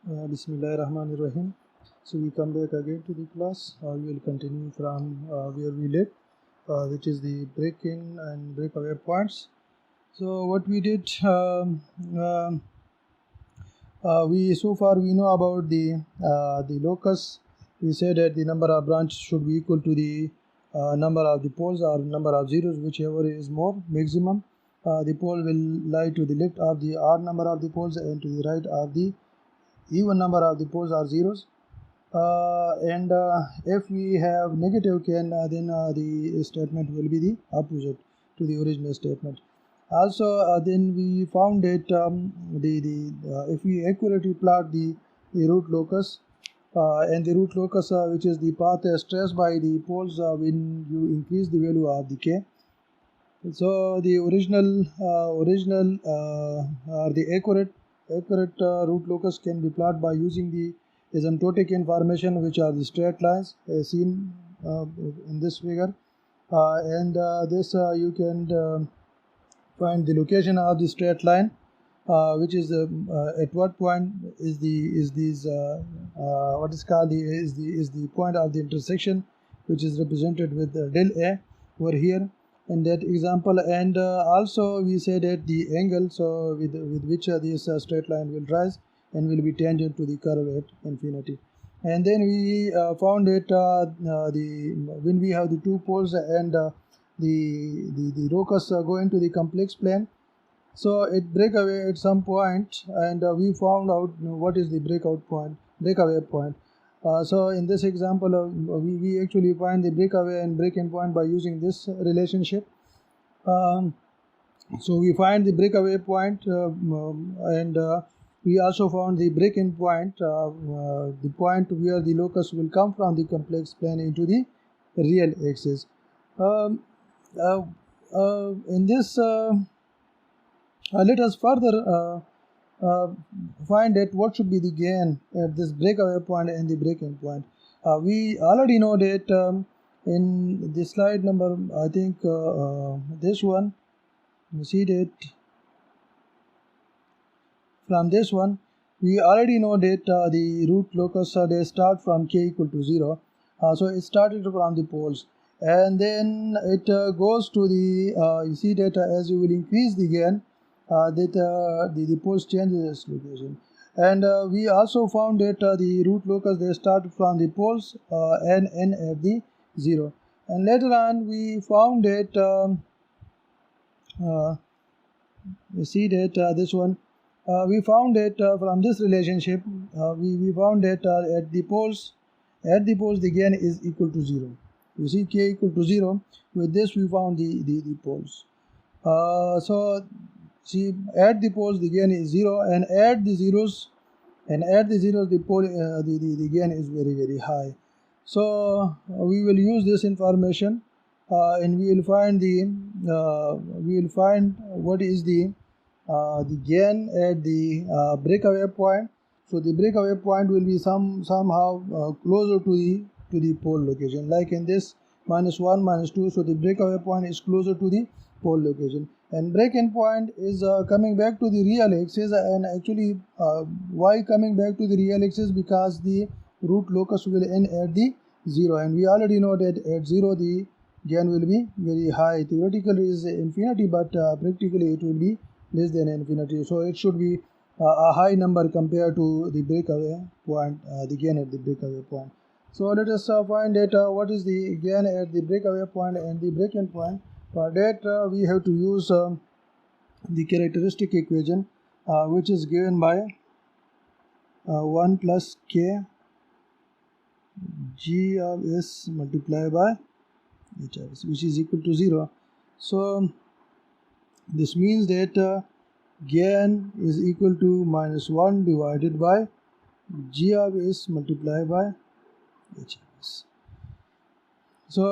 Bismillahirrahmanirrahim. So we come back again to the class. We will continue from where we left, which is the break-in and breakaway points. So what we did, we so far we know about the locus. We said that the number of branches should be equal to the number of the poles or number of zeros, whichever is more maximum. The pole will lie to the left of the odd number of the poles and to the right of the even number of the poles are zeros. And if we have negative can, then the statement will be the opposite to the original statement. Also, then we found that if we accurately plot the root locus and the root locus, which is the path traced by the poles when you increase the value of the k. So the original or the accurate root locus can be plotted by using the asymptotic information, which are the straight lines as seen in this figure, and this you can find the location of the straight line, which is at what point is what is called the point of the intersection, which is represented with del A over here in that example. And also we say that the angle with which this straight line will rise and will be tangent to the curve at infinity. And then we found that when we have the two poles and the locus go into the complex plane, so it break away at some point, and we found out what is the breakaway point. So in this example, we actually find the breakaway and break-in point by using this relationship. So we find the breakaway point, and we also found the break-in point, the point where the locus will come from the complex plane into the real axis. In this, let us further find that what should be the gain at this breakaway point and the break-in point. We already know that in the slide number, I think this one, you see that from this one, we already know that the root locus, they start from k equal to 0. So it started from the poles, and then it goes to the, you see that as you will increase the gain, the poles changes its location. And we also found that the root locus, they start from the poles and end at the 0. And later on we found that you see that this one, we found that from this relationship, we found that at the poles the gain is equal to 0. You see k equal to 0. With this we found the poles. So see, at the poles the gain is 0, and at the zeros the gain is very, very high. So we will use this information and we will find what is the gain at the breakaway point. So the breakaway point will be somehow closer to the pole location, like in this -1, -2. So the breakaway point is closer to the pole location, and break-in point is coming back to the real axis. And actually, why coming back to the real axis? Because the root locus will end at the 0, and we already know that at 0 the gain will be very high. Theoretically is infinity, but practically it will be less than infinity. So it should be a high number compared to the breakaway point, the gain at the breakaway point. So let us find that what is the gain at the breakaway point and the break-in point. For that we have to use the characteristic equation, which is given by 1 plus k g of s multiplied by h of s, which is equal to 0. So this means that gain is equal to -1 divided by g of s multiplied by h of s. So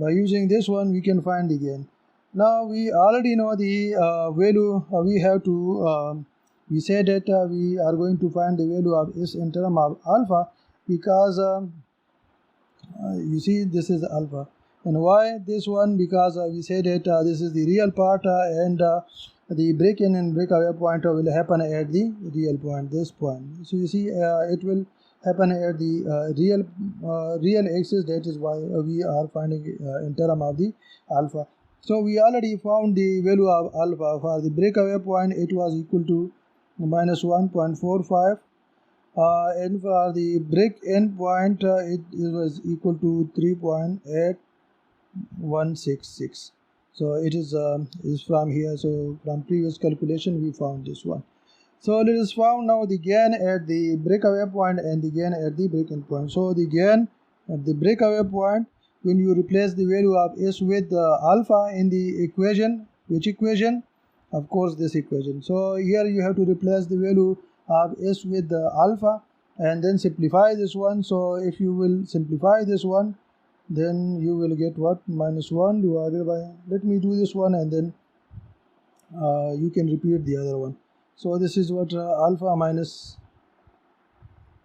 by using this one we can find the gain. Now we already know the value. We have to we say that we are going to find the value of s in terms of alpha, because you see this is alpha. And why this one? Because we say that this is the real part, and the break-in and breakaway point will happen at the real point, this point. So you see it will happen at the real axis. That is why we are finding in term of the alpha. So we already found the value of alpha. For the breakaway point, it was equal to minus 1.45, and for the break-in point it was equal to 3.8166. So it is from here. So from previous calculation we found this one. So let us found now the gain at the breakaway point and the gain at the break-in point. So the gain at the breakaway point, when you replace the value of s with alpha in the equation, which equation? Of course this equation. So here you have to replace the value of s with alpha and then simplify this one. So if you will simplify this one, then you will get what? Minus 1 divided by, let me do this one and then you can repeat the other one. So this is what alpha minus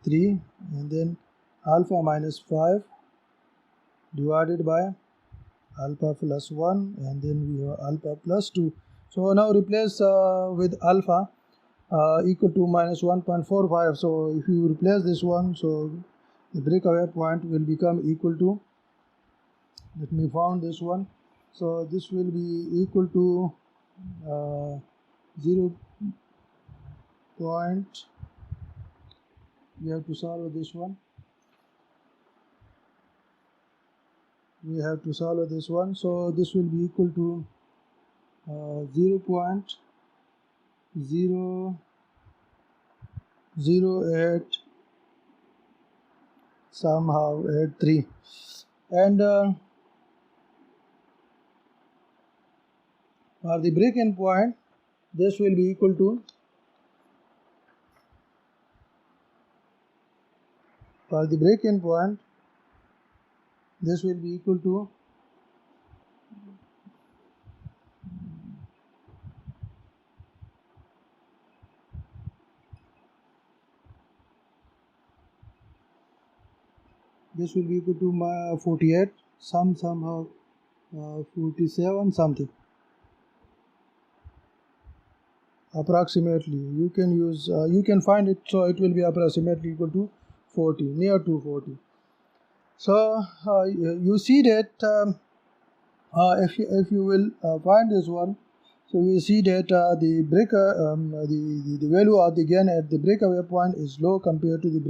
3 and then alpha minus 5 divided by alpha plus 1 and then we have alpha plus 2. So now replace with alpha equal to minus 1.45. So if you replace this one, so the breakaway point will become equal to, let me found this one. So this will be equal to 0. We have to solve this one. We have to solve this one. So this will be equal to 0.008 somehow at 3, and for the break-in point, this will be equal to, for the break-in point, this will be equal to this will be equal to 48 somehow 47 something approximately. You can use you can find it, so it will be approximately equal to 40, near to 40. So you see that if you will find this one, so you see that the the value of the gain at the breakaway point is low compared to the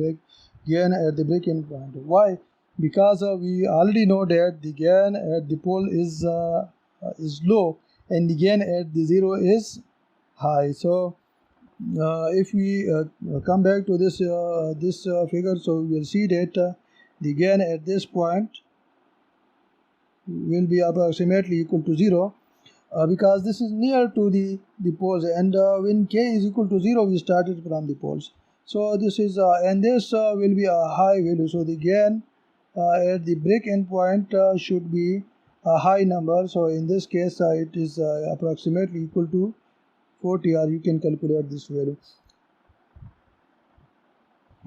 gain at the break-in point. Why? Because we already know that the gain at the pole is low and the gain at the zero is high. So if we come back to this figure, so we will see that the gain at this point will be approximately equal to 0 because this is near to the poles, and when k is equal to 0 we started from the poles. So this is and this will be a high value, so the gain at the break-in point should be a high number. So in this case it is approximately equal to 40, or you can calculate this value.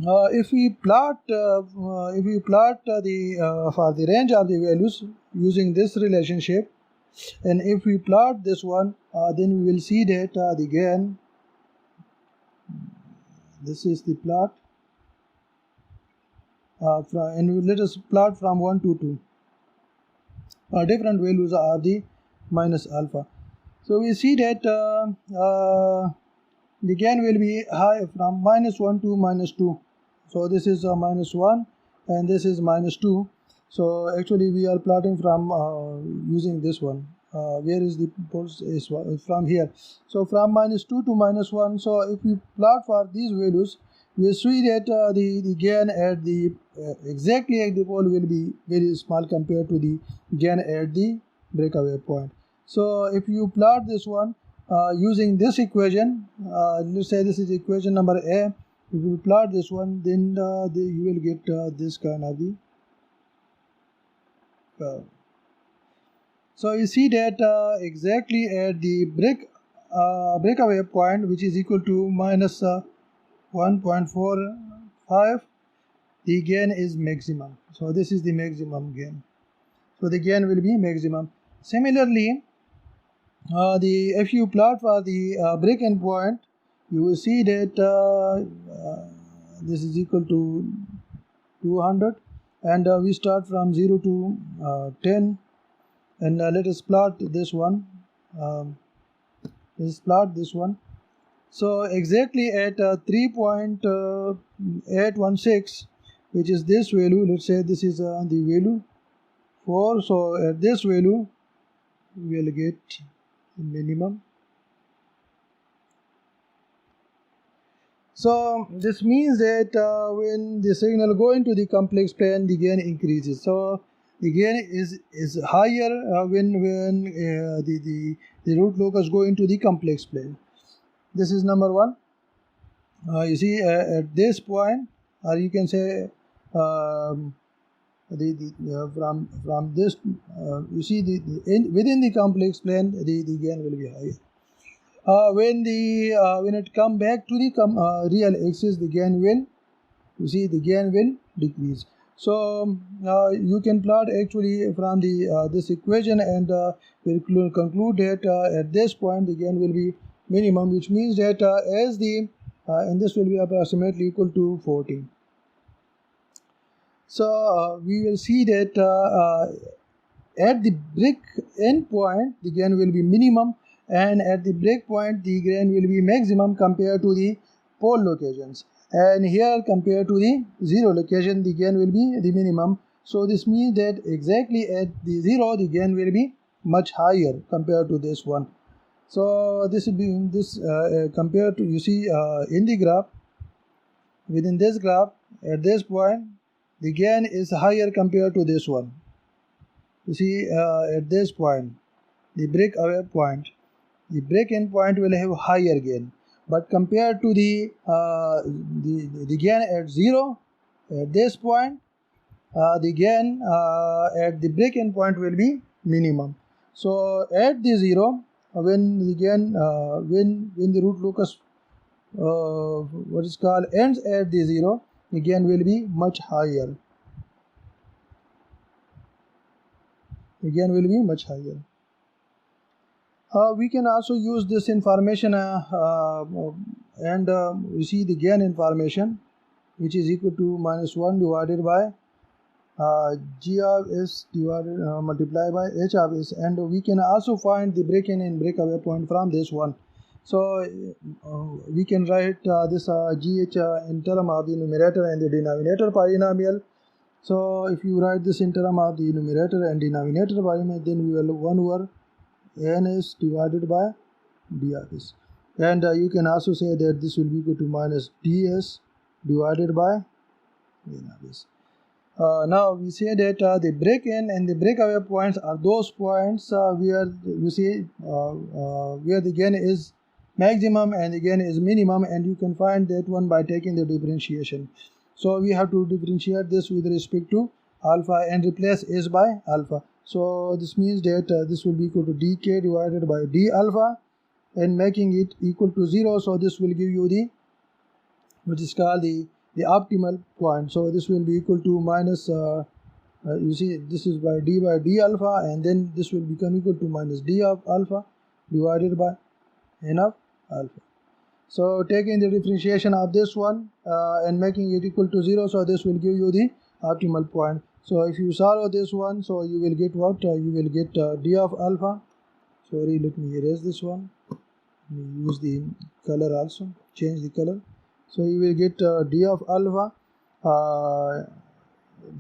If we plot the for the range of the values using this relationship, and if we plot this one, then we will see that the gain, this is the plot, and let us plot from 1 to 2. Different values are the minus alpha. So we see that the gain will be high from minus 1 to minus 2. So this is minus 1 and this is minus 2. So actually we are plotting from using this one. Where is the pulse? Is from here. So from minus 2 to minus 1. So if we plot for these values, we see that the gain at the exactly at the pole will be very small compared to the gain at the breakaway point. So if you plot this one using this equation, let's say this is equation number A. If you plot this one, then you will get this kind of the curve. So you see that exactly at the breakaway point, which is equal to minus 1.45, the gain is maximum. So this is the maximum gain. So the gain will be maximum. Similarly, if you plot for the break endpoint, you will see that this is equal to 200, and we start from 0 to 10, and let us plot this one. Let's plot this one. So exactly at 3.816, which is this value, let's say this is the value 4, so at this value we will get minimum. So this means that when the signal go into the complex plane, the gain increases. So the gain is higher when the root locus go into the complex plane. This is number one. You see at this point, or you can say from this, you see within the complex plane, the gain will be higher. When it come back to the real axis, the gain will, you see, the gain will decrease. So you can plot actually from the this equation, and we'll conclude that at this point the gain will be minimum, which means that as the and this will be approximately equal to 40. So we will see that at the break endpoint the gain will be minimum, and at the break point the gain will be maximum compared to the pole locations, and here compared to the 0 location the gain will be the minimum. So this means that exactly at the 0 the gain will be much higher compared to this one. So this will be this compared to, you see in the graph, within this graph at this point the gain is higher compared to this one. You see at this point, the breakaway point, the break-in point will have higher gain, but compared to the gain at 0 at this point, the gain at the break-in point will be minimum. So at the 0, when the gain when the root locus what is called ends at the 0, the gain will be much higher. Again will be much higher. We can also use this information and you see the gain information, which is equal to -1 divided by G of S divided multiplied by H of S, and we can also find the break-in and breakaway point from this one. So we can write this GH in term of the numerator and the denominator polynomial. So if you write this in term of the numerator and denominator polynomial, then we will 1 over ns divided by d of s, and you can also say that this will be equal to minus ds divided by n of s. Now we say that the break-in and the breakaway points are those points where you see where the gain is maximum and the gain is minimum, and you can find that one by taking the differentiation. So we have to differentiate this with respect to alpha and replace s by alpha. So this means that this will be equal to dk divided by d alpha, and making it equal to 0. So this will give you the what is called the optimal point. So this will be equal to minus you see this is by d alpha, and then this will become equal to minus d of alpha divided by n of alpha. So taking the differentiation of this one and making it equal to 0, so this will give you the optimal point. So if you solve this one, so you will get what? You will get d of alpha. Sorry, let me erase this one. Use the color also, change the color. So you will get d of alpha.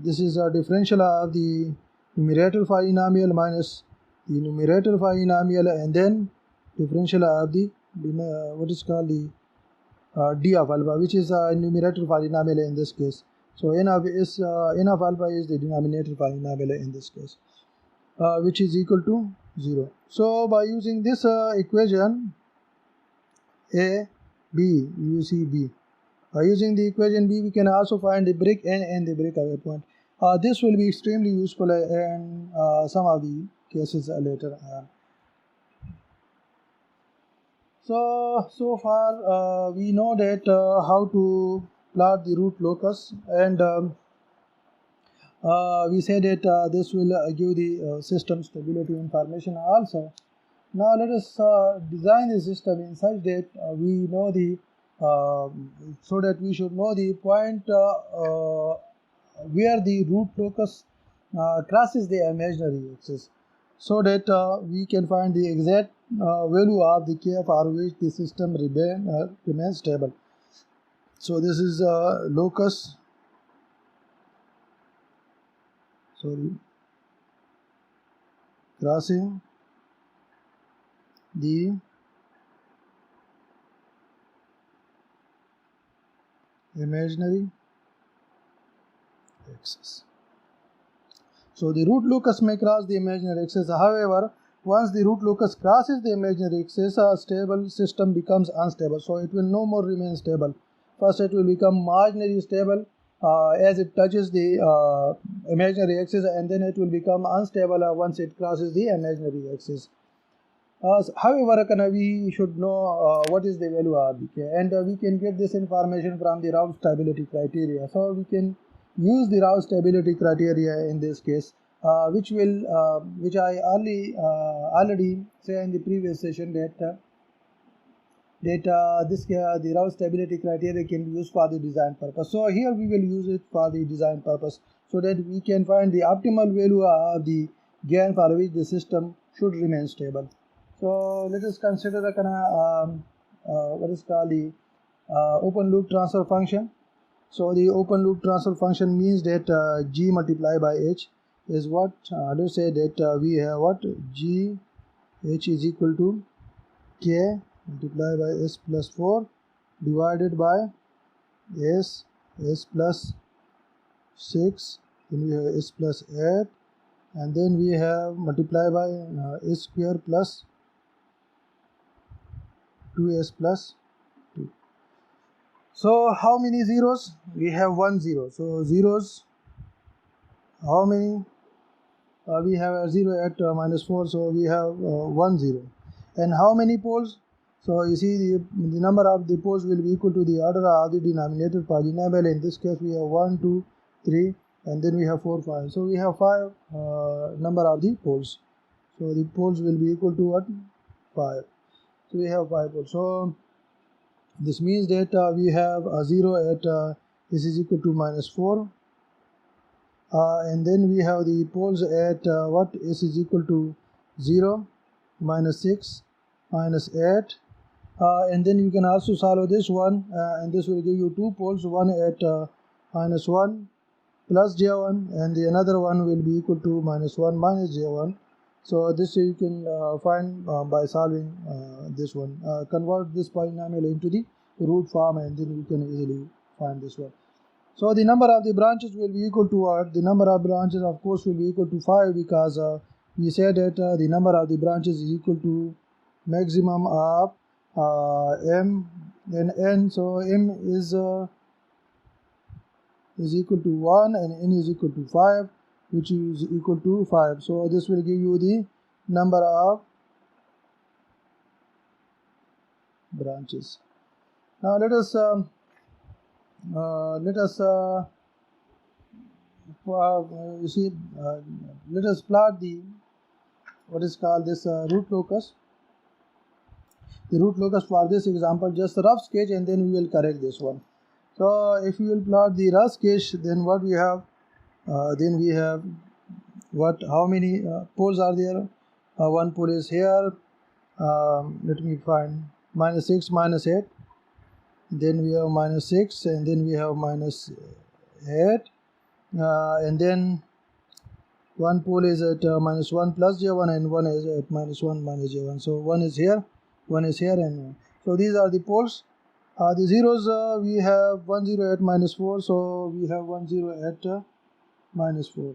This is a differential of the numerator polynomial minus the numerator polynomial, and then differential of the what is called the d of alpha, which is a numerator polynomial in this case. So n of alpha is the denominator polynomial in this case, which is equal to 0. So by using this equation A, B, you see B. By using the equation B, we can also find the break-in and the breakaway point. This will be extremely useful in some of the cases later. So far we know that how to plot the root locus, and we say that this will give the system stability information also. Now let us design the system in such that we know the so that we should know the point where the root locus crosses the imaginary axis, so that we can find the exact value of the k for which the system remains stable. So this is locus, crossing the imaginary axis. So the root locus may cross the imaginary axis. However, once the root locus crosses the imaginary axis, a stable system becomes unstable. So it will no more remain stable. First, it will become marginally stable as it touches the imaginary axis, and then it will become unstable once it crosses the imaginary axis. However, we should know what is the value of k, and we can get this information from the Raoult stability criteria. So we can use the Raoult stability criteria in this case, which I already say in the previous session that the Raoult stability criteria can be used for the design purpose. So here we will use it for the design purpose, so that we can find the optimal value of the gain for which the system should remain stable. So let us consider what is called the open loop transfer function. So the open loop transfer function means that g multiplied by h is what, let's say that we have what, g h is equal to k multiplied by s plus 4 divided by s plus 6, then we have s plus 8, and then we have multiplied by s square plus 2s plus 2. So how many zeros? We have 1 0. So zeros, how many? We have a 0 at minus 4, so we have 1 0. And how many poles? So you see the number of the poles will be equal to the order of the denominator polynomial. In this case we have 1, 2, 3, and then we have 4, 5. So we have 5 number of the poles. So the poles will be equal to what? 5. So we have 5 poles. So this means that we have a 0 at this is equal to minus 4, and then we have the poles at what, s is equal to 0, minus 6, minus 8, and then you can also solve this one, and this will give you 2 poles, one at minus 1 plus j1, and the another one will be equal to minus 1 minus j1. So this you can find by solving this one. Convert this polynomial into the root form, and then you can easily find this one. So the number of the branches will be equal to what? The number of branches, of course, will be equal to 5, because we said that the number of the branches is equal to maximum of m and n. So m is equal to 1 and n is equal to 5, which is equal to 5. So this will give you the number of branches. Now let us let us plot the what is called this root locus. The root locus for this example, just a rough sketch, and then we will correct this one. So if you will plot the rough sketch, then what we have? Then we have what? How many poles are there? One pole is here. Let me find minus 6, minus 8. Then we have minus 6, and then we have minus 8, and then one pole is at minus 1 plus j1, and one is at minus 1 minus j1. So one is here, one is here, and so these are the poles. The zeros, we have 1 0 at minus 4, so we have 1 0 at minus 4.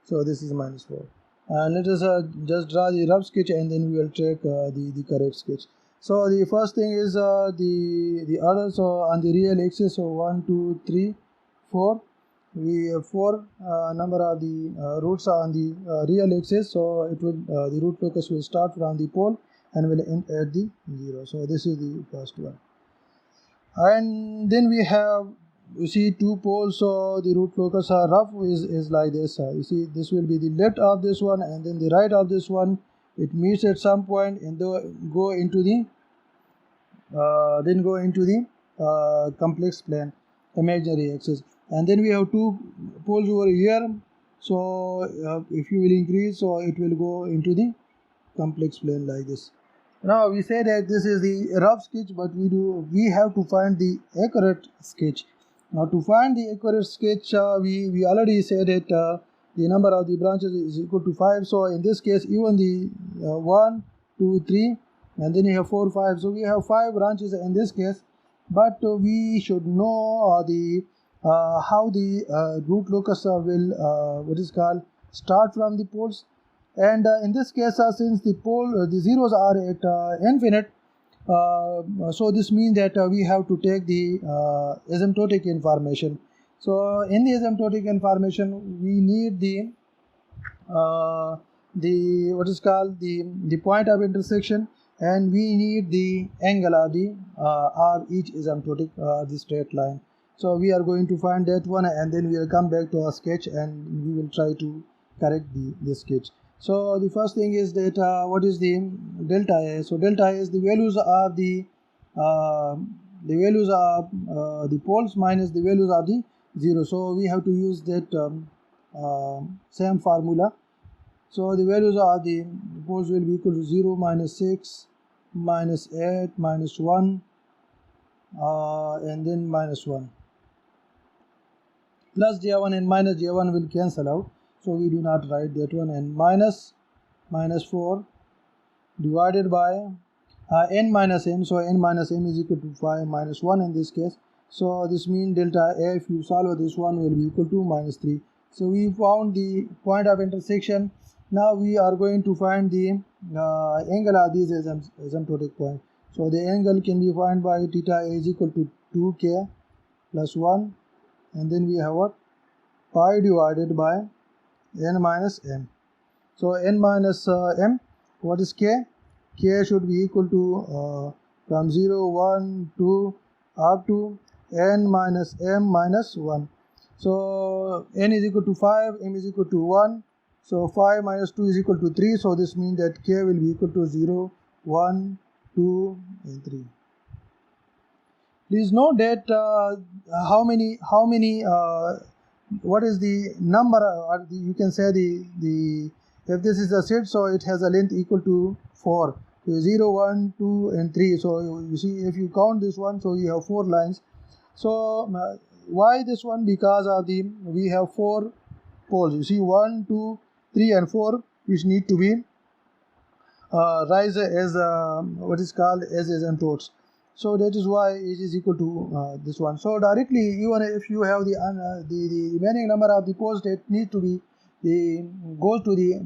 So this is minus 4. Let us just draw the rough sketch, and then we will take the correct sketch. So the first thing is the order. So on the real axis, so 1, 2, 3, 4. We have 4 number of the roots on the real axis. So it will the root locus will start from the pole and will end at the 0. So this is the first one. And then we have you see two poles, so the root locus rough is like this. You see, this will be the left of this one, and then the right of this one. It meets at some point and go into the complex plane, imaginary axis. And then we have two poles over here. So if you will increase, so it will go into the complex plane like this. Now we say that this is the rough sketch, but we have to find the accurate sketch. Now to find the accurate sketch, we already said that the number of the branches is equal to 5. So in this case, even the 1, 2, 3, and then you have 4, 5. So we have 5 branches in this case, but we should know how the root locus will start from the poles. And in this case, since the zeros are at infinite, so this means that we have to take the asymptotic information. So in the asymptotic information, we need the point of intersection, and we need the angle of the each asymptotic the straight line. So we are going to find that one, and then we will come back to our sketch and we will try to correct the sketch. So the first thing is that what is the delta A? So delta A is the values of the poles minus the values of the zero. So we have to use that same formula. So the values of the poles will be equal to 0, minus 6, minus 8, minus 1, and then minus 1. Plus j1 and minus j1 will cancel out, so we do not write that one. And minus 4 divided by n minus m, so n minus m is equal to 5 minus 1 in this case. So this means delta A, if you solve this one, will be equal to minus 3. So we found the point of intersection. Now we are going to find the angle of these asymptotic point. So the angle can be found by theta A is equal to 2k plus 1, and then we have what? Pi divided by n minus m. So n minus m, what is k? K should be equal to from 0, 1, 2 up to n minus m minus 1. So n is equal to 5, m is equal to 1. So 5 minus 2 is equal to 3. So this means that k will be equal to 0, 1, 2, and 3. Please note that what is the number, or you can say if this is a set, so it has a length equal to 4. So 0, 1, 2, and 3. So you see, if you count this one, so you have 4 lines. So why this one? Because of we have 4 poles. You see, 1, 2, 3, and 4, which need to be rise as as asymptotes. So that is why it is equal to this one. So directly, even if you have the remaining number of the poles that need to be go to the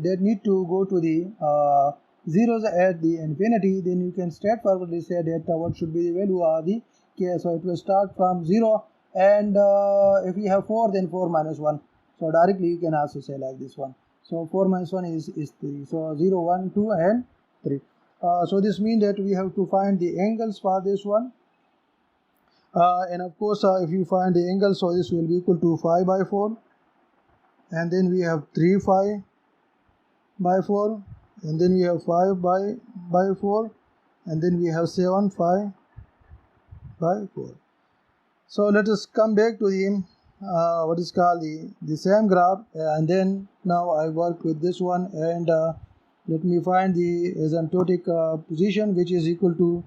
zeros at the infinity, then you can straightforwardly say that what should be the value of the k. So it will start from 0, and if we have 4, then 4 minus 1. So directly you can also say like this one. So 4 minus 1 is 3. So 0, 1, 2, and 3. So this means that we have to find the angles for this one. And of course, if you find the angle, so this will be equal to 5 by 4. And then we have 3 5 by 4. And then we have 5 by 4. And then we have 7 5 by 4. So let us come back to the same graph, and then now I work with this one, and let me find the asymptotic position, which is equal to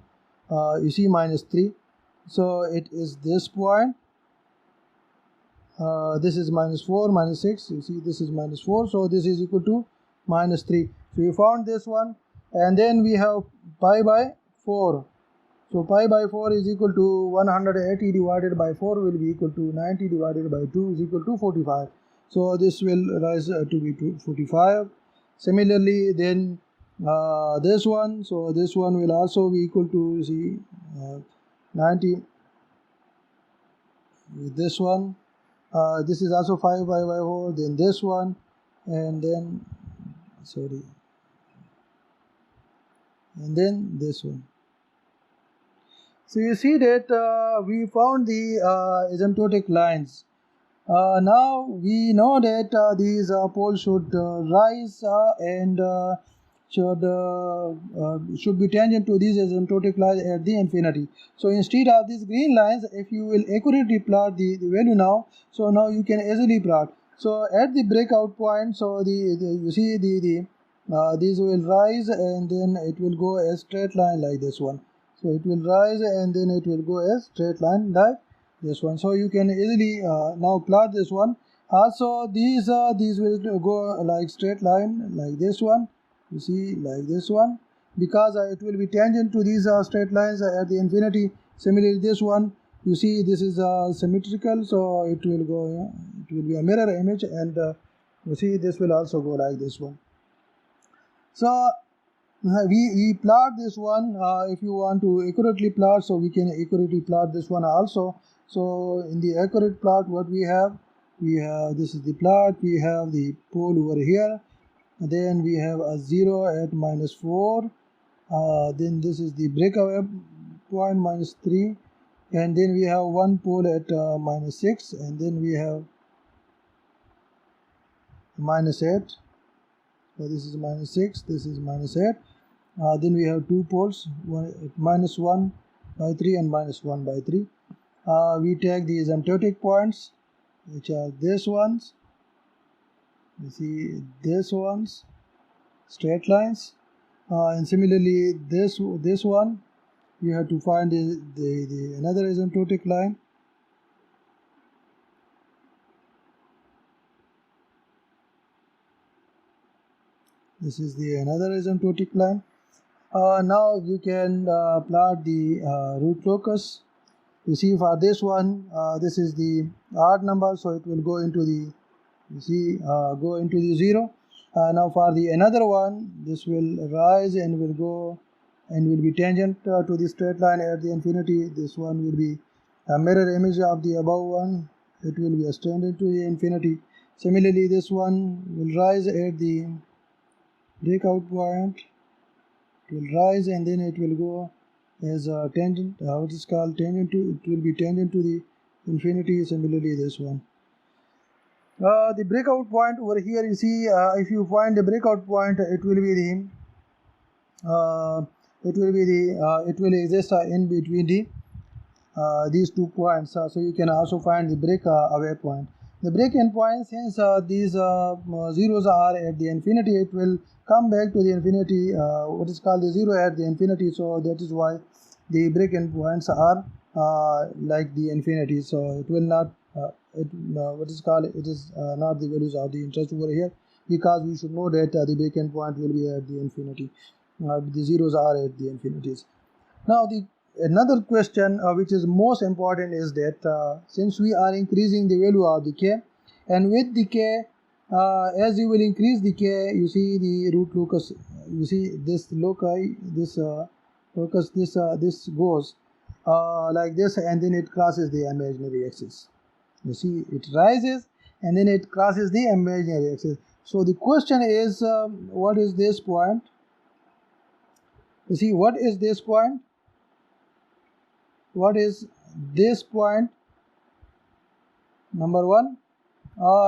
you see minus 3. So it is this point. This is minus 4, minus 6. You see, this is minus 4. So this is equal to minus 3. So we found this one, and then we have pi by 4. So pi by 4 is equal to 180 divided by 4 will be equal to 90 divided by 2 is equal to 45. So this will rise to be 45. Similarly, then this one, so this one will also be equal to 90 with this one. This is also 5 by 4, then this one, and then and then this one. So you see that we found the asymptotic lines. Now we know that these poles should rise and should be tangent to these asymptotic lines at the infinity. So instead of these green lines, if you will accurately plot the value now, so now you can easily plot. So at the breakout point, so you see these will rise and then it will go a straight line like this one. So it will rise and then it will go a straight line like this one. So you can easily now plot this one. Also these will go like straight line like this one. You see like this one, because it will be tangent to these straight lines at the infinity. Similarly this one, you see this is symmetrical, so it will go, it will be a mirror image, and you see this will also go like this one. So we plot this one. If you want to accurately plot, so we can accurately plot this one also. So in the accurate plot, what we have this is the plot. We have the pole over here, then we have a 0 at -4, then this is the breakaway point -3, and then we have one pole at -6, and then we have -8. So this is -6, this is -8. Then we have two poles, one at -1/3 and -1/3. We take the asymptotic points, which are these ones. You see these ones, straight lines, and similarly this one, you have to find the another asymptotic line. This is the another asymptotic line. Now you can plot the root locus. You see for this one, this is the odd number, so it will go into the, you see, go into the 0. Now for the another one, this will rise and will go and will be tangent to the straight line at the infinity. This one will be a mirror image of the above one. It will be extended to the infinity. Similarly, this one will rise at the breakout point. It will rise and then it will go as a tangent, what is called tangent to, it will be tangent to the infinity. Similarly this one. The breakout point over here, you see, if you find the breakout point, it will be the it will exist in between these 2 points. So you can also find the breakaway point. The break-in point, since these zeros are at the infinity, it will come back to the infinity, what is called the 0 at the infinity. So that is why the break-in points are like the infinity. So it will not what is called, it is not the values of the interest over here, because we should know that the break-in point will be at the infinity. The zeros are at the infinities. Now another question which is most important is that since we are increasing the value of the k, and with the k, as you will increase the k, you see the root locus, you see this loci, this locus, this goes like this, and then it crosses the imaginary axis. You see it rises and then it crosses the imaginary axis. So the question is, what is this point? You see, what is this point? What is this point? Number 1.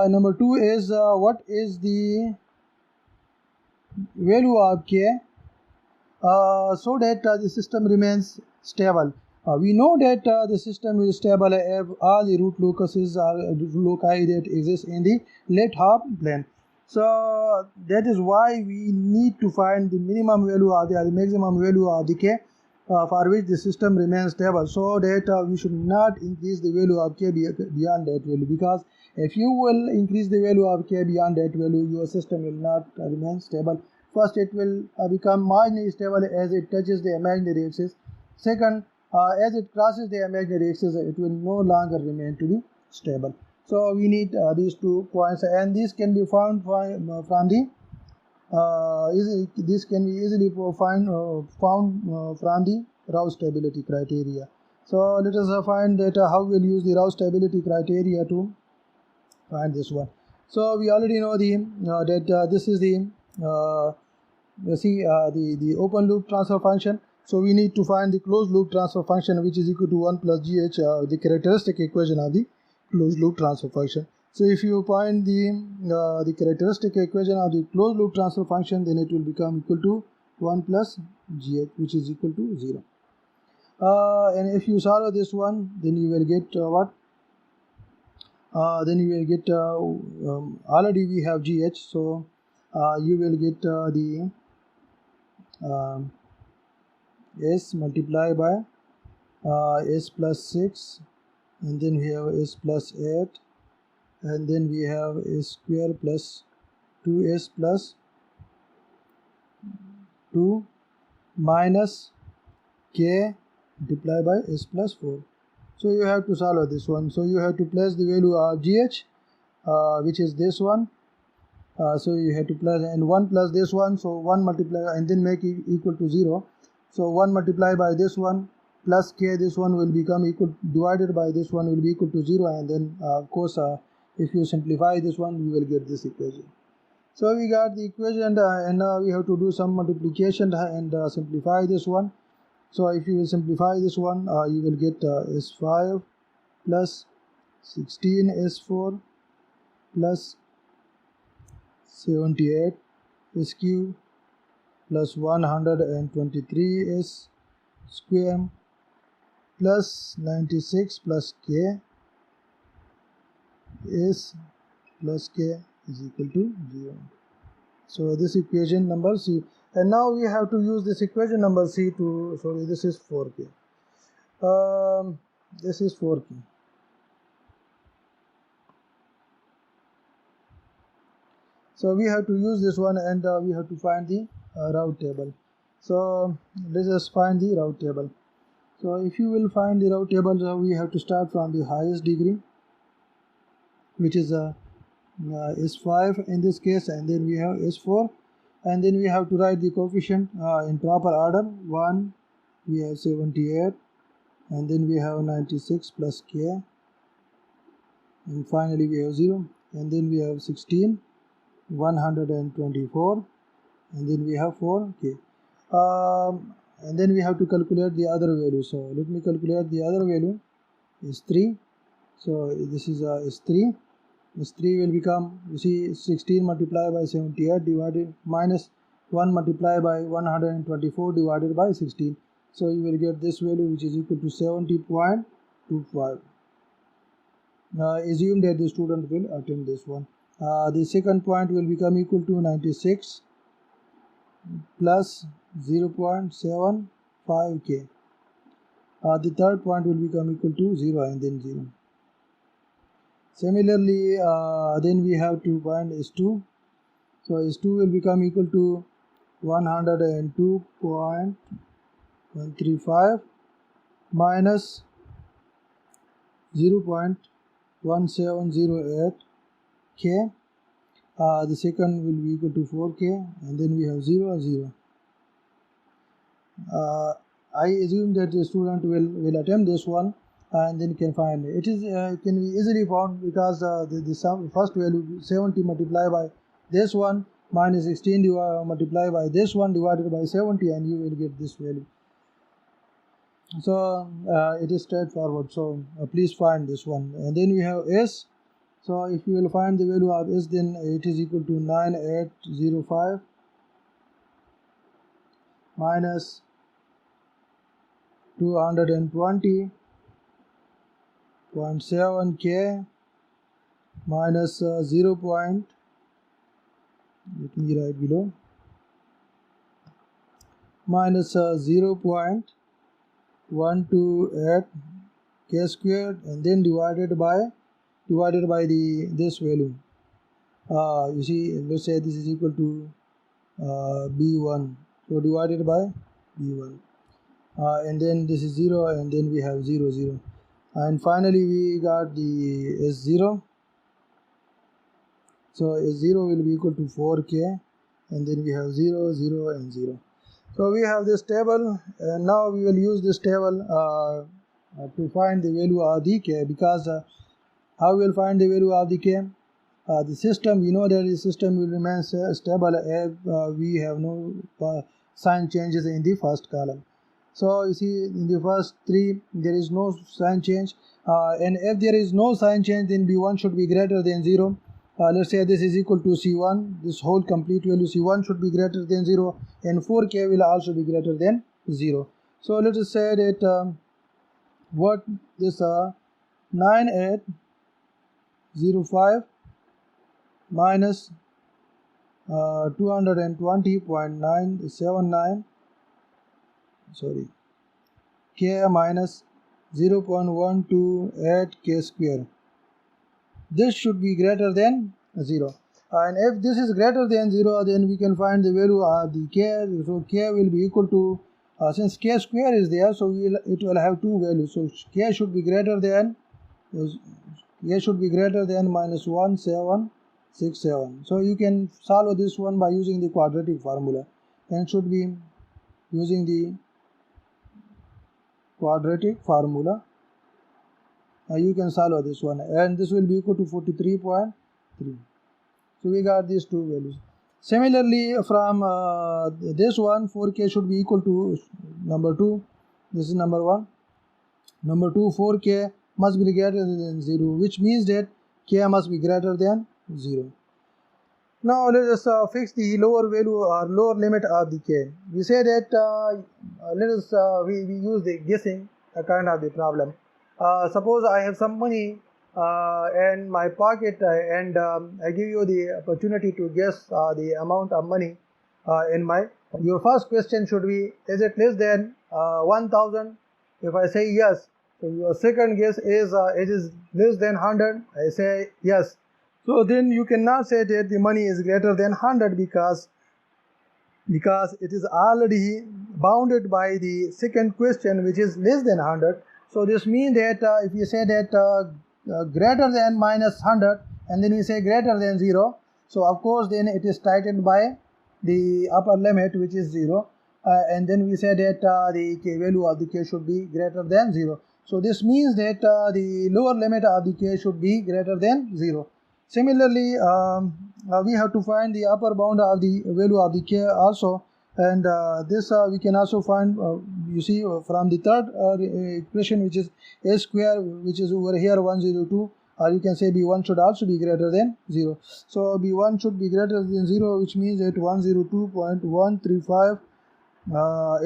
Number 2 is what is the value of k so that the system remains stable. We know that the system is stable if all the root locuses are loci that exist in the left half plane. So that is why we need to find the minimum value or the maximum value of the k for which the system remains stable, so that we should not increase the value of k beyond that value, because if you will increase the value of k beyond that value, your system will not remain stable. First, it will become marginally stable as it touches the imaginary axis. Second, as it crosses the imaginary axis, it will no longer remain to be stable. So we need these 2 points, and these can be found from the this can be easily found from the Rouse stability criteria. So let us find that how we'll use the Rouse stability criteria to find this one. So we already know the that this is the the open loop transfer function. So we need to find the closed loop transfer function, which is equal to 1 plus gh, the characteristic equation of the closed loop transfer function. So if you find the characteristic equation of the closed loop transfer function, then it will become equal to 1 plus gh, which is equal to 0. And if you solve this one, then you will get what? Then you will get already we have gh, so you will get the s multiplied by s plus 6, and then we have s plus 8, and then we have s square plus 2s plus 2 minus k multiplied by s plus 4. So you have to solve this one. So you have to place the value of gh, which is this one. So you have to plus, and 1 plus this one, so 1 multiply and then make it equal to 0. So 1 multiplied by this one plus k, this one will become equal, divided by this one will be equal to 0, and then of course if you simplify this one, you will get this equation. So we got the equation, and now we have to do some multiplication and simplify this one. So if you will simplify this one, you will get s5 plus 16 s4 plus 78 s cube plus 123 s square plus 96 plus k s plus k is equal to 0. So this equation number C, and now we have to use this equation number C to, sorry, this is 4k. This is 4k. So we have to use this one, and we have to find the route table. So let us find the route table. So if you will find the route table, so we have to start from the highest degree, which is S5 in this case, and then we have S4, and then we have to write the coefficient in proper order. 1, we have 78, and then we have 96 plus k, and finally we have 0, and then we have 16, 124, and then we have 4k. And then we have to calculate the other value. So let me calculate the other value is 3. So this is S3. S3 will become, you see, 16 multiplied by 78 divided minus 1 multiplied by 124 divided by 16. So you will get this value, which is equal to 70.25. Assume that the student will attempt this one. The second point will become equal to 96 plus 0.75k. The third point will become equal to 0 and then 0. Similarly, then we have to find S2. So S2 will become equal to 102.135 minus 0.1708 k. The second will be equal to 4k, and then we have 0, 0. I assume that the student will attempt this one and then can find it. It is can be easily found because the first value 70 multiplied by this one minus 16 multiplied by this one divided by 70, and you will get this value. So it is straightforward. So please find this one, and then we have S. So if you will find the value of S, then it is equal to 9805 minus 220.7k minus 0. Let me write below, minus 0.128 k squared, and then divided by this value. You see, let's say this is equal to b1, so divided by b1, and then this is 0, and then we have 0, 0, and finally we got the S0. So S0 will be equal to 4k, and then we have 0, 0, and 0. So we have this table, and now we will use this table to find the value of the k, because how we will find the value of the k? The system, we know that the system will remain stable if we have no sign changes in the first column. So you see in the first three there is no sign change, and if there is no sign change, then B1 should be greater than 0. Let's say this is equal to C1, this whole complete value C1 should be greater than 0, and 4K will also be greater than 0. So let us say that what this 9805 minus 220.979, sorry, K minus 0.128 K square. This should be greater than 0. And if this is greater than 0, then we can find the value of the K. So K will be equal to, since K square is there, so it will have two values. So K should be greater than minus 1767. So you can solve this one by using the quadratic formula, and should be using the quadratic formula. You can solve this one, and this will be equal to 43.3. So we got these two values. Similarly, from this one, 4K should be equal to number 2. This is number 1. Number 2, 4K must be greater than 0, which means that K must be greater than 0. Now let us fix the lower value or lower limit of the K. We say that we use the guessing kind of the problem. Suppose I have some money in my pocket, and I give you the opportunity to guess the amount of money in my. Your first question should be, is it less than 1000? If I say yes, so your second guess is it is less than 100. I say yes. So then you cannot say that the money is greater than 100 because it is already bounded by the second question, which is less than 100. So this means that if you say that greater than minus 100, and then we say greater than 0, so of course then it is tightened by the upper limit, which is 0, and then we say that the K value of the K should be greater than 0. So this means that the lower limit of the K should be greater than 0. Similarly, we have to find the upper bound of the value of the K also, and this we can also find, you see, from the third equation, which is A square, which is over here 102, or you can say B1 should also be greater than 0. So B1 should be greater than 0, which means that 102.135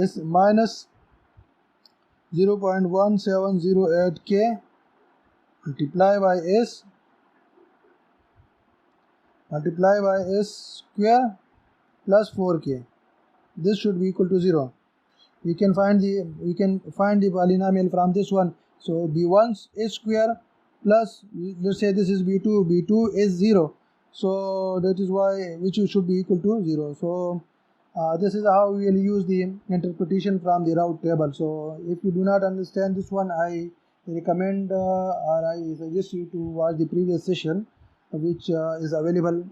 is minus 0.1708K multiplied by S square plus 4K. This should be equal to 0. We can find the polynomial from this one. So B1 is square plus, let's say this is B2. B2 is 0. So that is why which should be equal to 0. So this is how we will use the interpretation from the route table. So if you do not understand this one, I recommend or I suggest you to watch the previous session, which is available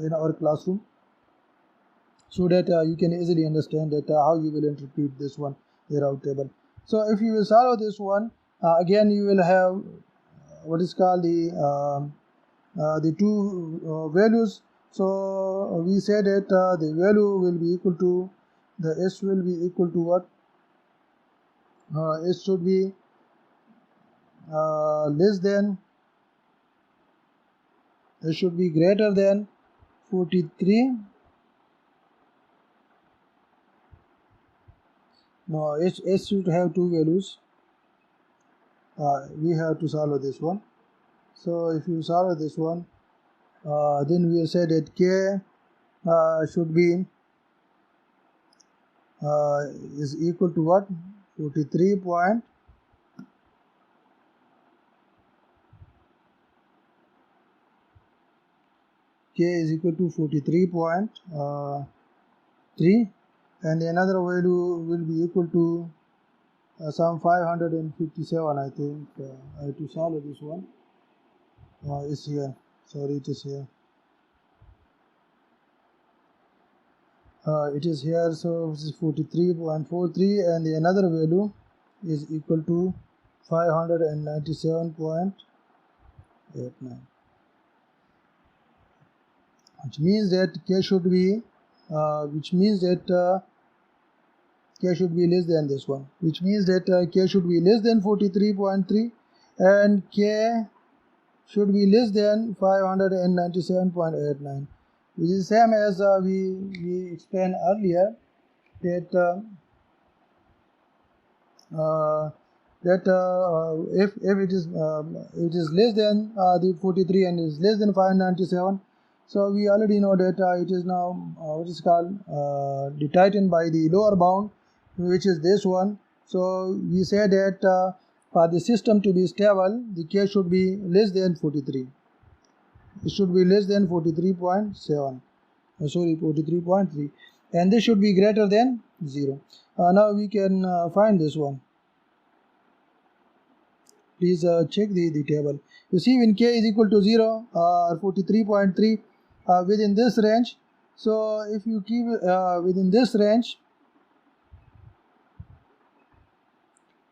in our classroom, so that you can easily understand that how you will interpret this one, the route table. So if you will solve this one, again you will have what is called the two values. So we say that the value will be equal to, the S will be equal to what? S should be less than, it should be greater than 43. No, S should have two values. We have to solve this one. So if you solve this one, then we will say that K should be is equal to what? 43 point. K is equal to 43.3, and another value will be equal to some 557. I think I have to solve this one. It's here. Sorry, it is here. It is here. So this is 43.43, and the another value is equal to 597.89. Which means that K should be, k should be less than this one, which means that k should be less than 43.3 and k should be less than 597.89, which is same as we explained earlier that if it is less than the 43 and is less than 597, so we already know that it is now what is called tightened by the lower bound, which is this one. So we say that for the system to be stable, the k should be less than 43. It should be less than 43.7. 43.3, and this should be greater than 0. Now we can find this one. Please check the table. You see, when k is equal to 0 or 43.3 within this range, so if you keep within this range,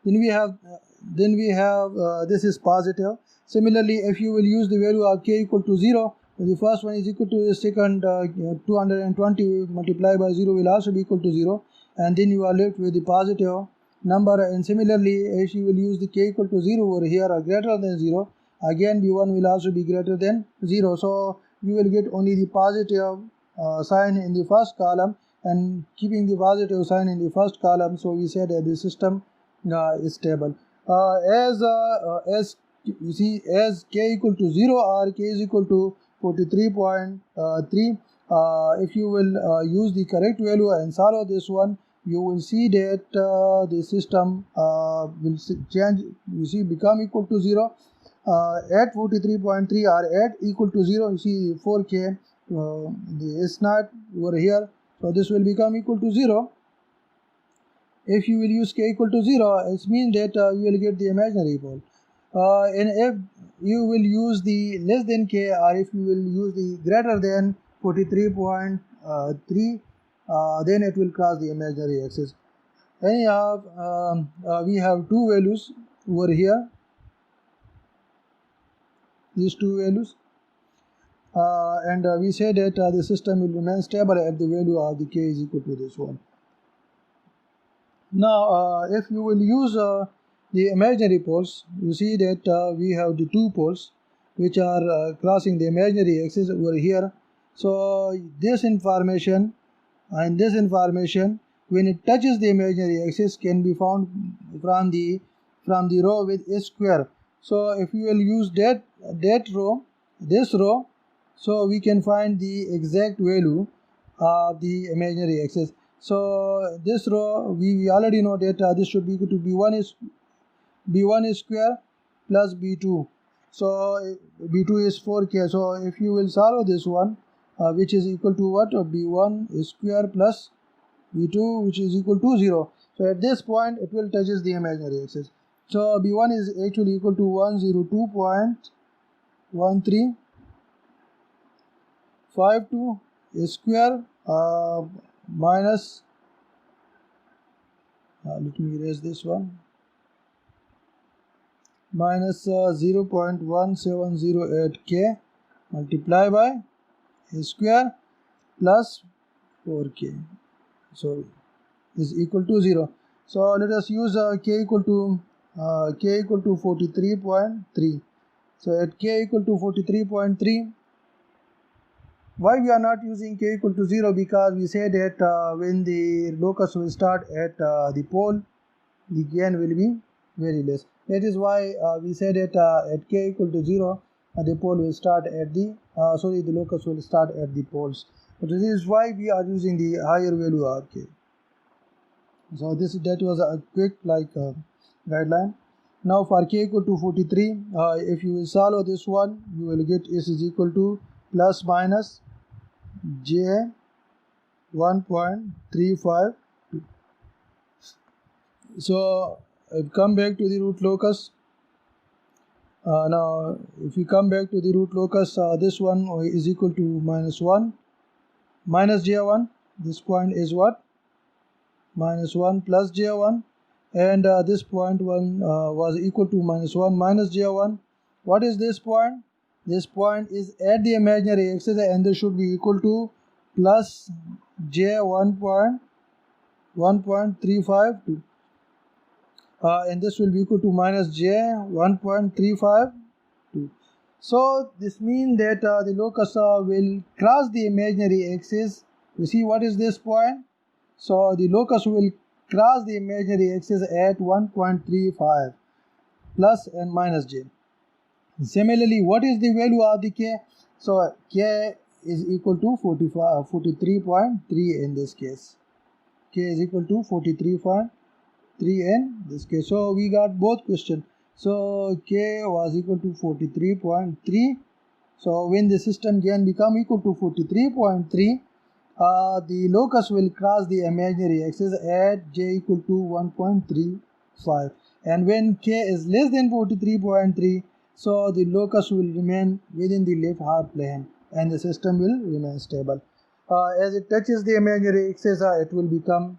then we have this is positive. Similarly, if you will use the value of k equal to 0, the first one is equal to the second 220 multiplied by 0 will also be equal to 0, and then you are left with the positive number. And similarly, if you will use the k equal to 0 over here or greater than 0, again b1 will also be greater than 0. So you will get only the positive sign in the first column, and keeping the positive sign in the first column, so we said that the system is stable. As you see, as k equal to 0 or k is equal to 43.3, if you will use the correct value and solve this one, you will see that the system will change, you see, become equal to 0 at 43.3 or at equal to 0. You see 4k, the S naught over here, so this will become equal to 0. If you will use k equal to 0, it means that you will get the imaginary pole. And if you will use the less than k, or if you will use the greater than 43.3, then it will cross the imaginary axis. Anyhow, we have two values over here, these two values, and we say that the system will remain stable if the value of the k is equal to this one. Now, if you will use the imaginary poles, you see that we have the two poles which are crossing the imaginary axis over here. So this information and this information, when it touches the imaginary axis, can be found from the row with a square. So if you will use that row, this row, so we can find the exact value of the imaginary axis. So this row, we already know that this should be equal to b1 is square plus b2. So b2 is 4k. So if you will solve this one, which is equal to what? b1 is square plus b2, which is equal to 0. So at this point, it will touches the imaginary axis. So b1 is actually equal to 102.1352 square minus, let me erase this one, minus 0.1708k multiplied by a square plus 4k, so is equal to 0. So let us use k equal to 43.3. So at k equal to 43.3, why we are not using k equal to 0? Because we say that when the locus will start at the pole, the gain will be very less. That is why we say that at k equal to 0, the pole will start at the the locus will start at the poles. But this is why we are using the higher value of k. So that was a quick guideline. Now for k equal to 43, if you will solve this one, you will get s is equal to plus minus j 1.352. So I've come back to the root locus. Now if you come back to the root locus, this one is equal to minus 1 minus j1. This point is what? Minus 1 plus j1, and this point 1 was equal to minus 1 minus j1. What is this point? This point is at the imaginary axis, and this should be equal to plus j 1.1 1.352, and this will be equal to minus j 1.352. So this means that the locus will cross the imaginary axis. You see what is this point? So the locus will cross the imaginary axis at 1.35 plus and minus j. Similarly, what is the value of the k? So k is equal to 43.3 in this case. K is equal to 43.3 in this case. So we got both questions. So k was equal to 43.3. So when the system gain become equal to 43.3, the locus will cross the imaginary axis at j equal to 1.35. And when k is less than 43.3, so the locus will remain within the left half plane and the system will remain stable. As it touches the imaginary axis, it will become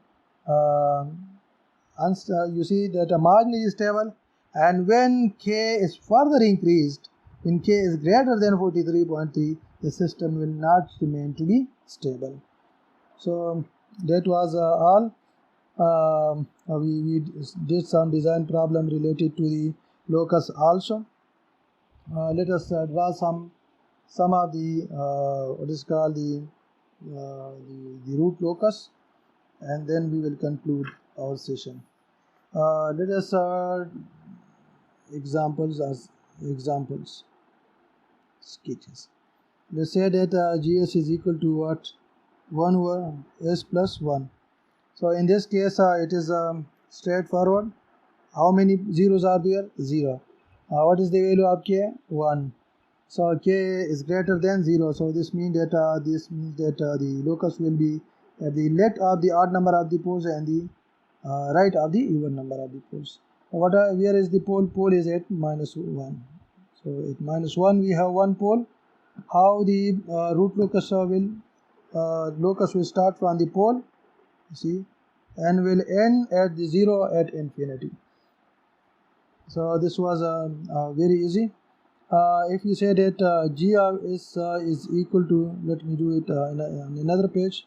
you see that marginally stable, and when k is further increased, when k is greater than 43.3, the system will not remain to be stable. So that was all. We did some design problem related to the locus also. Let us draw some of the what is called the root locus, and then we will conclude our session. Let us examples as examples sketches. Let's say that GS is equal to what? 1 over S plus 1. So in this case it is straightforward. How many zeros are there? 0. What is the value of k? 1. So k is greater than 0. So this means that the locus will be at the left of the odd number of the poles and the right of the even number of the poles. Where is the pole? Pole is at minus 1. So at minus 1 we have one pole. How the root locus will start from the pole, you see, and will end at the 0 at infinity. So this was very easy. If you say that g of s is equal to, let me do it on another page.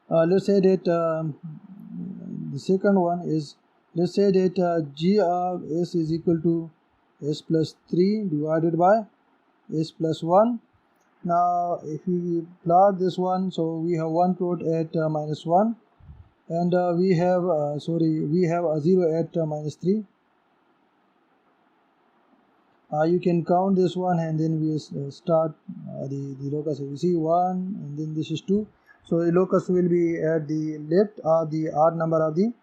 Let's say that the second one is, let's say that g of s is equal to s plus 3 divided by s plus 1. Now if we plot this one, so we have one plot at minus 1, and we have a 0 at minus 3. You can count this one, and then we start the locus. You see 1, and then this is 2. So the locus will be at the left of the odd number of the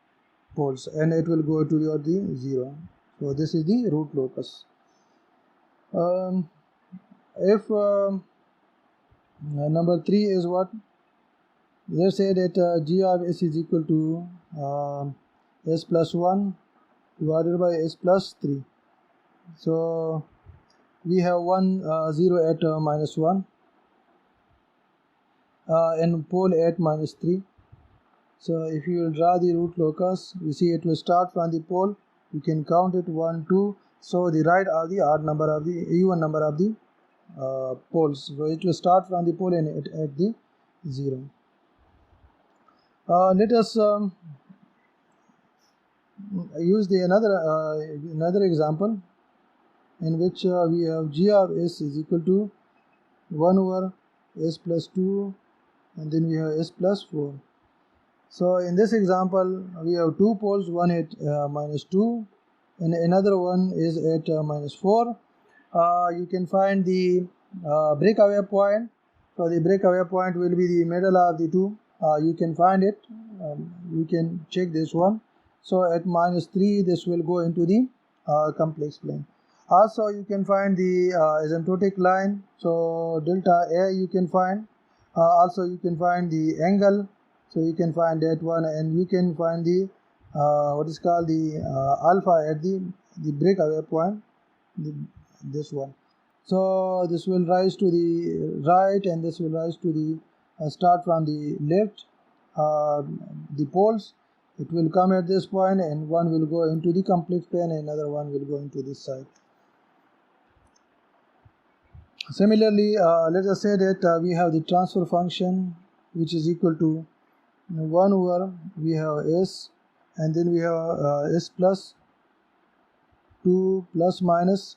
poles, and it will go to the 0. So this is the root locus. If number 3 is what? Let's say that g of s is equal to s plus 1 divided by s plus 3. So we have 0 at minus 1 and pole at minus 3. So if you will draw the root locus, you see it will start from the pole. You can count it 1, 2. So the right of the odd number of the even number of the poles. So it will start from the pole and at the 0. Let us use the another example, in which we have g of s is equal to 1 over s plus 2, and then we have s plus 4. So in this example we have two poles, one at minus 2 and another one is at minus 4. You can find the breakaway point. So the breakaway point will be the middle of the two. You can find it. You can check this one. So at minus 3 this will go into the complex plane. Also you can find the asymptotic line. So delta A you can find. Also you can find the angle. So you can find that one, and you can find the what is called the alpha at the breakaway point, this one. So this will rise to the right, and this will rise to the start from the left. The poles, it will come at this point, and one will go into the complex plane, and another one will go into this side. Similarly, let us say that we have the transfer function, which is equal to 1 over we have s, and then we have s plus 2 plus minus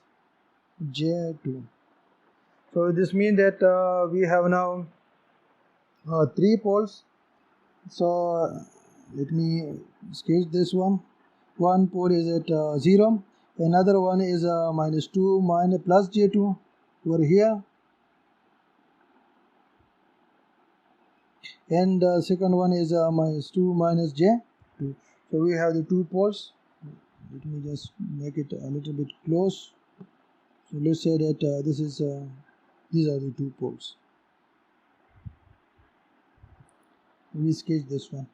j2. So this means that we have now 3 poles. So let me sketch this one. One pole is at 0, another one is minus 2 minus plus j2 over here, and the second one is minus 2 minus j2. So we have the 2 poles. Let me just make it a little bit close. So let's say that these are the 2 poles. We sketch this one.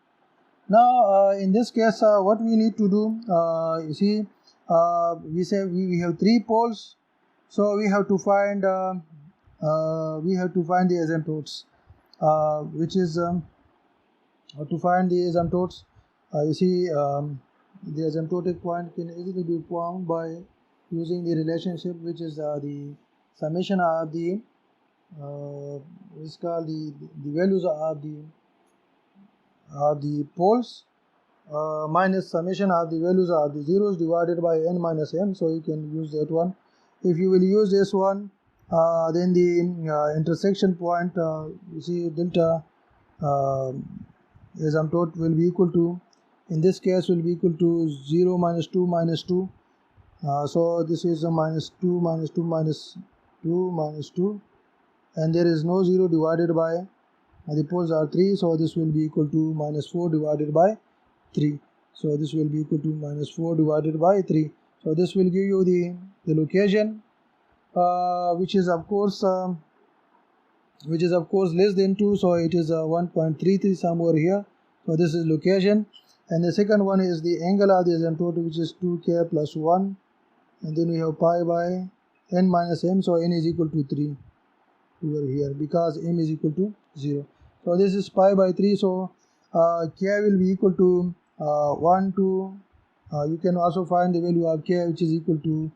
Now in this case what we need to do, you see, we say we have 3 poles, so we have to find the asymptotes, which is to find the asymptotes. You see, the asymptotic point can easily be found by using the relationship, which is the summation of the is called the values of the poles minus summation of the values of the zeros divided by n minus m. So you can use that one. If you will use this one, then the intersection point, you see, delta asymptote will be equal to, in this case, will be equal to 0 minus 2 minus 2. So this is a minus 2 minus 2 minus 2 minus 2, and there is no 0 divided by the poles are 3, so this will be equal to minus 4 divided by 3. So this will be equal to minus 4 divided by 3. So this will give you the location, which is of course less than 2, so it is 1.33 somewhere here. So this is location, and the second one is the angle of the asymptote, which is 2k plus 1, and then we have pi by n minus m, so n is equal to 3 over here because m is equal to 0. So this is pi by 3, so k will be equal to 1 to you can also find the value of k, which is equal to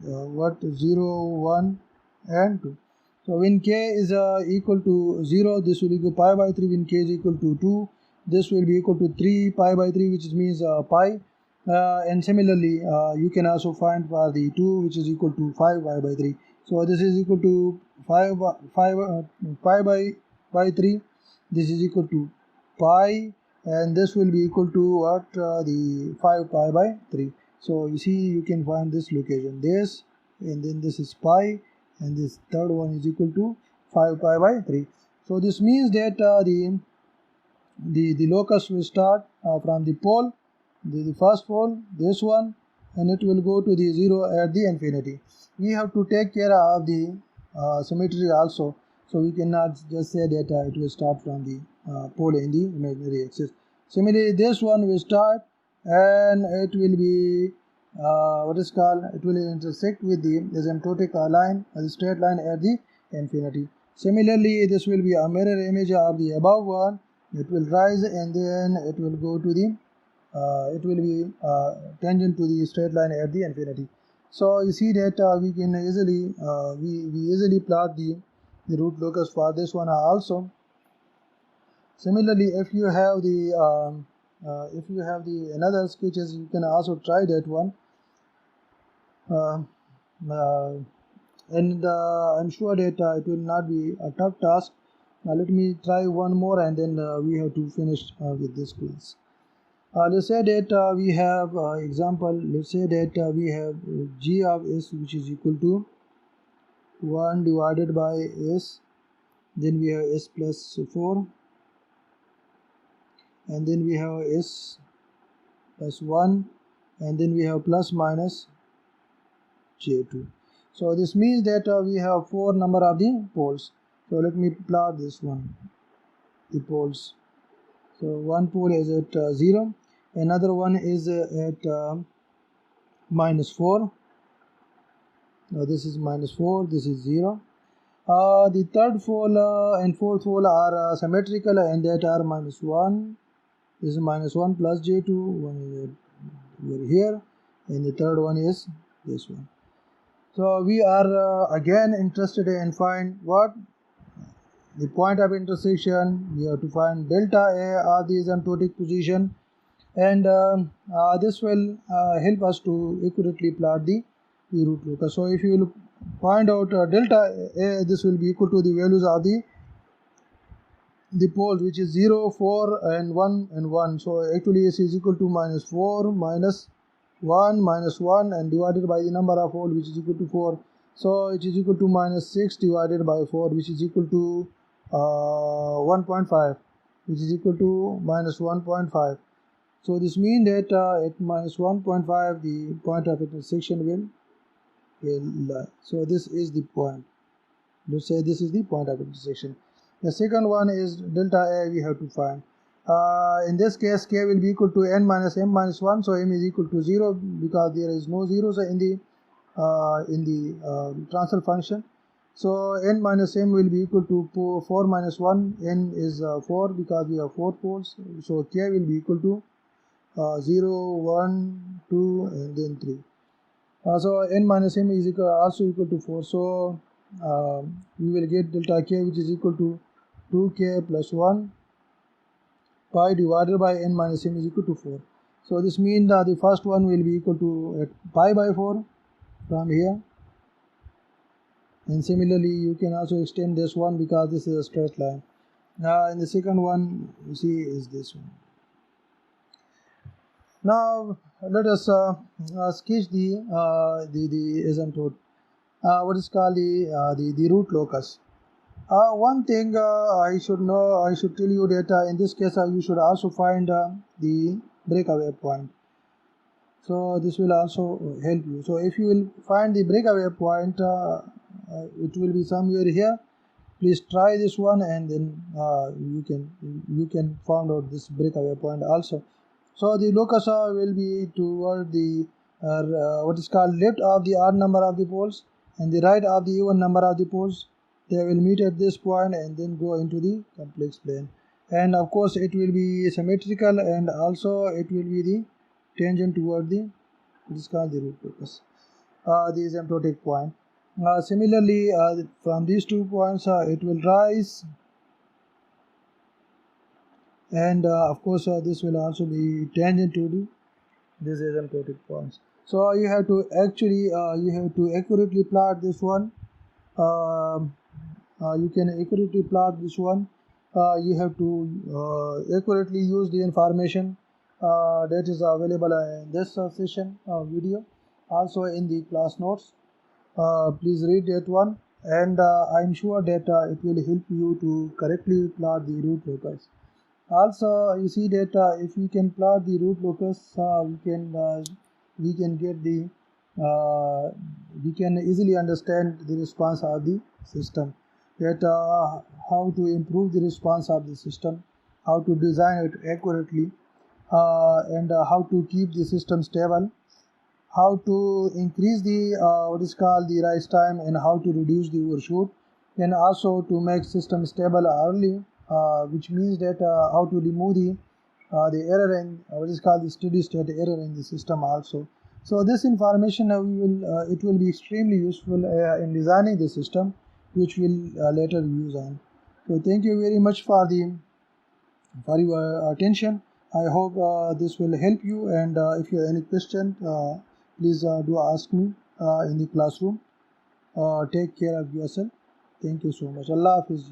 0, 1 and 2. So when k is equal to 0, this will equal pi by 3. When k is equal to 2, this will be equal to 3 pi by 3, which means pi. And similarly, you can also find for the 2, which is equal to 5 pi by 3. So this is equal to 5 pi by 3. This is equal to pi, and this will be equal to what? The 5 pi by 3. So you see, you can find this location, this, and then this is pi, and this third one is equal to 5 pi by 3. So this means that the locus will start from the pole, the first pole, this one, and it will go to the 0 at the infinity. We have to take care of the symmetry also, so we cannot just say that it will start from the pole in the imaginary axis. Similarly, this one will start, and it will be it will intersect with the asymptotic line, the straight line at the infinity. Similarly, this will be a mirror image of the above one. It will rise, and then it will go to the it will be tangent to the straight line at the infinity. So you see that we can easily we easily plot the root locus for this one also. Similarly, if you have the another sketches, you can also try that one. And I'm sure that it will not be a tough task. Now let me try one more, and then we have to finish with this class. Let's say that we have example. Let's say that we have g of s, which is equal to 1 divided by s. Then we have s plus 4, and then we have s plus 1, and then we have plus minus j2. So this means that we have 4 number of the poles. So let me plot this one, the poles. So one pole is at 0, another one is at minus 4. Now this is minus 4, this is 0. The third pole and fourth pole are symmetrical, and that are minus 1. This is minus 1 plus j2, one is over here, and the third one is this one. So we are again interested in find what? the point of intersection, we have to find delta A or the asymptotic position, and this will help us to accurately plot the root locus. So if you will find out delta A, this will be equal to the values of the poles, which is 0, 4 and 1 and 1. So actually this is equal to minus 4 minus 1 and divided by the number of poles, which is equal to 4. So it is equal to minus 6 divided by 4, which is equal to 1.5, which is equal to minus 1.5. So this means that at minus 1.5 the point of intersection will lie. So this is the point. Let's say this is the point of intersection. The second one is delta A we have to find. In this case, k will be equal to n minus m minus 1. So m is equal to 0 because there is no zeros in the transfer function. So n minus m will be equal to 4 minus 1. N is 4 because we have 4 poles. So k will be equal to 0, 1, 2 and then 3. So n minus m is also equal to 4. So we will get delta k, which is equal to 2k plus 1 pi divided by n minus m is equal to 4. So this means that the first one will be equal to pi by 4 from here, and similarly you can also extend this one because this is a straight line. Now in the second one you see is this one. Now let us sketch the asymptote, what is called the root locus. One thing I should tell you that in this case you should also find the breakaway point. So this will also help you. So if you will find the breakaway point, it will be somewhere here. Please try this one, and then you can find out this breakaway point also. So the locus will be toward the what is called left of the odd number of the poles and the right of the even number of the poles. They will meet at this point and then go into the complex plane. And of course it will be symmetrical, and also it will be the tangent toward the, it is called the root locus, the asymptotic point. Similarly, from these 2 points it will rise, and of course this will also be tangent to these asymptotic points. So you have to actually accurately plot this one. You can accurately plot this one. You have to accurately use the information that is available in this session video, also in the class notes. Please read that one, and I'm sure that it will help you to correctly plot the root locus. Also, you see that if we can plot the root locus, we can get the we can easily understand the response of the system. That how to improve the response of the system, how to design it accurately, and how to keep the system stable, how to increase the what is called the rise time, and how to reduce the overshoot, and also to make system stable early, which means that how to remove the error in what is called the steady state error in the system also. So this information it will be extremely useful in designing the system, which we'll later use on. So thank you very much for your attention. I hope this will help you, and if you have any question, please do ask me in the classroom. Take care of yourself. Thank you so much. Allah Hafiz.